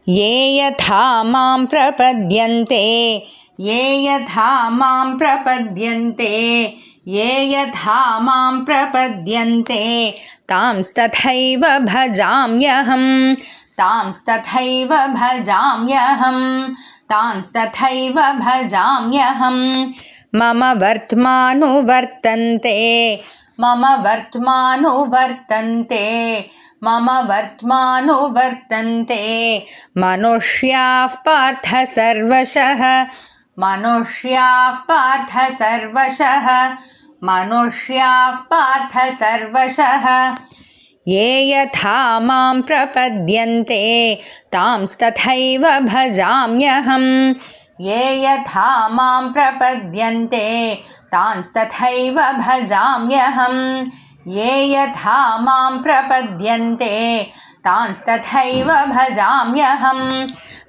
ये यथा मां प्रपद्यन्ते ये यथा मां प्रपद्यन्ते ये यथा मां प्रपद्यन्ते तांस्तथैव भजाम्यहं तांस्तथैव भजाम्यहं तांस्तथैव भजाम्यहं मम वर्त्मानुवर्तन्ते मम वर्त्मानुवर्तन्ते मम वर्त्मानुवर्तन्ते मनुष्याः पार्थ सर्वशः मनुष्याः पार्थ सर्वशः मनुष्याः पार्थ सर्वशः ये यथा मां प्रपद्यन्ते तांस्तथैव भजाम्यहं ये यथा मां प्रपद्यन्ते तांस्तथैव भजाम्यहं ये यथा मां प्रपद्यन्ते तांस्तथैव भजाम्यहं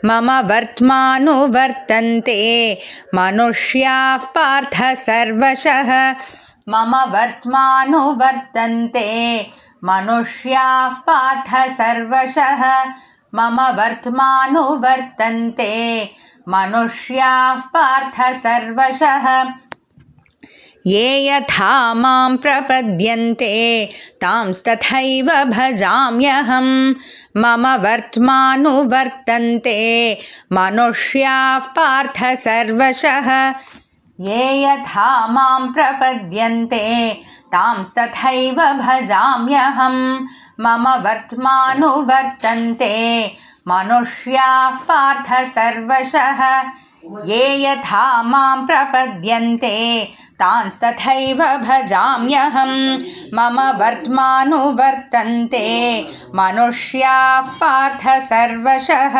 मम वर्त्मानुवर्तन्ते मनुष्याः पार्थ सर्वशः मम वर्त्मानुवर्तन्ते मनुष्याः पार्थ सर्वशः मम वर्त्मानुवर्तन्ते मनुष्याः पार्थ सर्वशः ये यथा मां प्रपद्यन्ते तांस्तथैव भजाम्यहं मम वर्त्मानुवर्तन्ते मनुष्याः पार्थ सर्वशः ये यथा मां प्रपद्यन्ते तांस्तथैव भजाम्यहं मम वर्त्मानुवर्तन्ते मनुष्याः पार्थ सर्वशः ये यथा मां प्रपद्यन्ते तांस्तथैव भजाम्यहं मम वर्त्मानुवर्तन्ते मनुष्याः पार्थ सर्वशः।